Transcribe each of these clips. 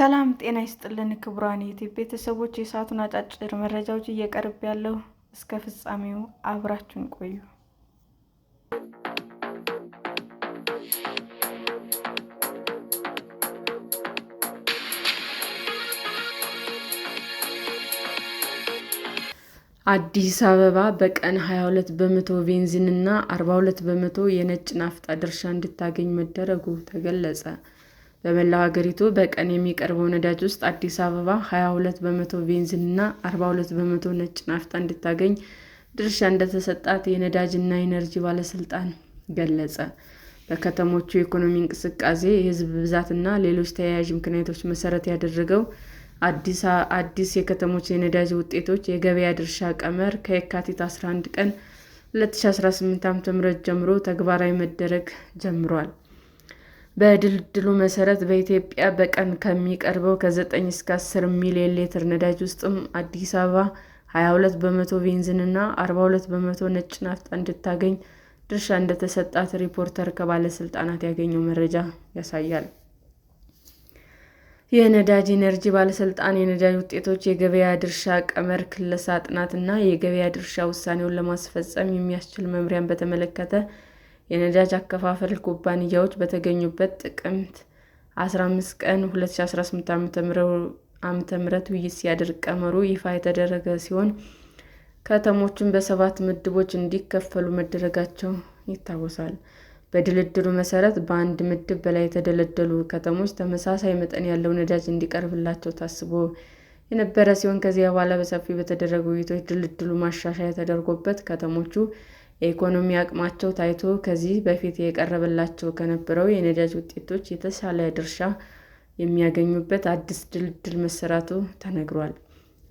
ሰላም ጤና ይስጥልን ክቡራን የዩቲዩብ ቤተሰቦች፣ የሰዓቱን አጫጭር መረጃዎች እየቀርብ ያለው እስከ ፍጻሜው አብራችሁን ቆዩ። አዲስ አበባ በቀን 22 በመቶ ቤንዚን እና 42 በመቶ የነጭ ናፍጣ ድርሻ እንድታገኝ መደረጉ ተገለጸ። በመላው ሀገሪቱ በቀን የሚቀርበው ነዳጅ ውስጥ አዲስ አበባ 22 በመቶ ቤንዚን እና 42 በመቶ ነጭ ናፍጣ እንድታገኝ ድርሻ እንደተሰጣት የነዳጅና ኢነርጂ ባለስልጣን ገለጸ። በከተሞቹ የኢኮኖሚ እንቅስቃሴ፣ የህዝብ ብዛትና ሌሎች ተያያዥ ምክንያቶች መሰረት ያደረገው አዲስ የከተሞች የነዳጅ ውጤቶች የገበያ ድርሻ ቀመር ከየካቲት 11 ቀን 2018 ዓ.ም ጀምሮ ተግባራዊ መደረግ ጀምሯል። በድልድሉ መሰረት በኢትዮጵያ በቀን ከሚቀርበው ከ9 እስከ 10 ሚሊዮን ሊትር ነዳጅ ውስጥም አዲስ አበባ 22 በመቶ ቤንዚን እና 42 በመቶ ነጭ ናፍጣ እንድታገኝ ድርሻ እንደተሰጣት ሪፖርተር ከባለስልጣናት ያገኘው መረጃ ያሳያል። የነዳጅ ኢነርጂ ባለስልጣን የነዳጅ ውጤቶች የገበያ ድርሻ ቀመር ክለሳ ጥናትና የገበያ ድርሻ ውሳኔውን ለማስፈጸም የሚያስችል መመሪያን በተመለከተ የነዳጅ አከፋፋይ ኩባንያዎች በተገኙበት ጥቅምት 15 ቀን 2018 ዓ.ም ውይይት ሲያደርግ ቀመሩ ይፋ የተደረገ ሲሆን ከተሞቹም በ7 ምድቦች እንዲከፈሉ መደረጋቸው ይታወሳል። በድልድሉ መሰረት በአንድ ምድብ በላይ የተደለደሉ ከተሞች ተመሳሳይ መጠን ያለው ነዳጅ እንዲቀርብላቸው ታስቦ የነበረ ሲሆን ከዚያ በኋላ በሰፊው በተደረጉ ውይይቶች ድልድሉ ማሻሻያ ተደርጎበት ከተሞቹ የኢኮኖሚ አቅማቸው ታይቶ ከዚህ በፊት የቀረበላቸው ከነበረው የነዳጅ ውጤቶች የተሻለ ድርሻ የሚያገኙበት አዲስ ድልድል መሰራቱ ተነግሯል።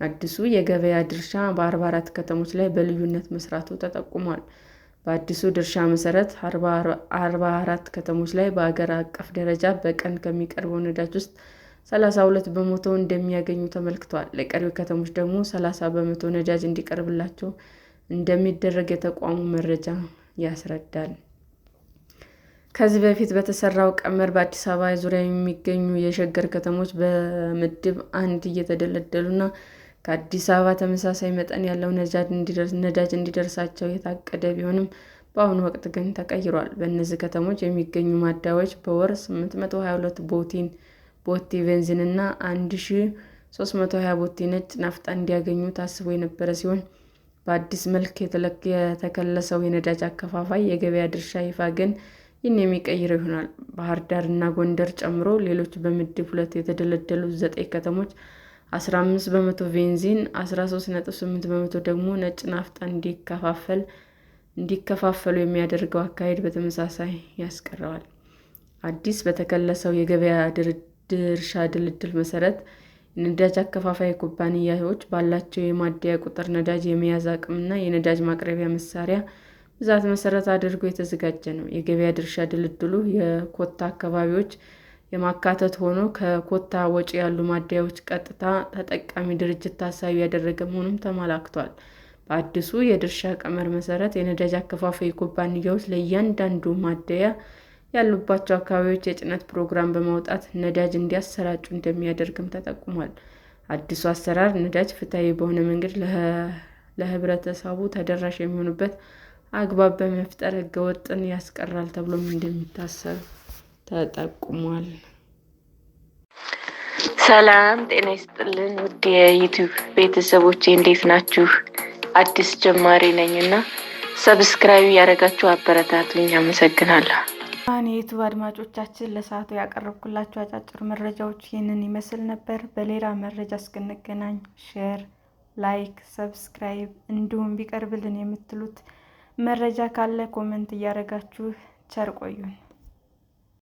አዲሱ የገበያ ድርሻ በ44 ከተሞች ላይ በልዩነት መስራቱ ተጠቁሟል። በአዲሱ ድርሻ መሰረት 44 ከተሞች ላይ በአገር አቀፍ ደረጃ በቀን ከሚቀርበው ነዳጅ ውስጥ 32 በመቶ እንደሚያገኙ ተመልክቷል። ለቀሪው ከተሞች ደግሞ 30 በመቶ ነዳጅ እንዲቀርብላቸው እንደሚደረግ የተቋሙ መረጃ ያስረዳል። ከዚህ በፊት በተሰራው ቀመር በአዲስ አበባ ዙሪያ የሚገኙ የሸገር ከተሞች በምድብ 1 እየተደለደሉና ከአዲስ አበባ ተመሳሳይ መጠን ያለው ነዳጅ እንዲደርሳቸው የታቀደ ቢሆንም በአሁኑ ወቅት ግን ተቀይሯል። በእነዚህ ከተሞች የሚገኙ ማደያዎች በወር 822 ቦቴ ቤንዚን እና 1320 ቦቴ ነጭ ናፍጣ እንዲያገኙ ታስቦ የነበረ ሲሆን በአዲስ መልክ የተከለሰው የነዳጅ አከፋፋይ የገበያ ድርሻ ይፋ ግን ይህን የሚቀይረው ይሆናል። ባህር ዳር እና ጎንደር ጨምሮ ሌሎች በምድብ 2 የተደለደሉ 9 ከተሞች 15 በመቶ ቤንዚን፣ 13.8 በመቶ ደግሞ ነጭ ናፍጣ እንዲከፋፈሉ የሚያደርገው አካሄድ በተመሳሳይ ያስቀረዋል። አዲስ በተከለሰው የገበያ ድርሻ ድልድል መሰረት የነዳጅ አከፋፋይ ኩባንያዎች ባላቸው የማደያ ቁጥር፣ ነዳጅ የመያዝ አቅምና የነዳጅ ማቅረቢያ መሳሪያ ብዛት መሰረት አድርጎ የተዘጋጀ ነው። የገበያ ድርሻ ድልድሉ የኮታ አካባቢዎች የማካተት ሆኖ ከኮታ ውጭ ያሉ ማደያዎች ቀጥታ ተጠቃሚ ድርጅት ታሳቢ ያደረገ መሆኑም ተመላክቷል። በአዲሱ የድርሻ ቀመር መሰረት የነዳጅ አከፋፋይ ኩባንያዎች ለእያንዳንዱ ማደያ ያሉባቸው አካባቢዎች የጭነት ፕሮግራም በማውጣት ነዳጅ እንዲያሰራጩ እንደሚያደርግም ተጠቁሟል። አዲሱ አሰራር ነዳጅ ፍትሐዊ በሆነ መንገድ ለህብረተሰቡ ተደራሽ የሚሆንበት አግባብ በመፍጠር ህገወጥነትን ያስቀራል ተብሎም እንደሚታሰብ ተጠቁሟል። ሰላም ጤና ይስጥልን ውድ የዩቲዩብ ቤተሰቦቼ እንዴት ናችሁ? አዲስ ጀማሪ ነኝና ሰብስክራይብ ያደረጋችሁ አበረታቱኝ። አመሰግናለሁ። የዩቲዩብ አድማጮቻችን ለሰዓቱ ያቀረብኩላችሁ አጫጭር መረጃዎች ይህንን ይመስል ነበር። በሌላ መረጃ እስክንገናኝ ሼር፣ ላይክ፣ ሰብስክራይብ እንዲሁም ቢቀርብልን የምትሉት መረጃ ካለ ኮሜንት እያደረጋችሁ ቸር ቆዩን።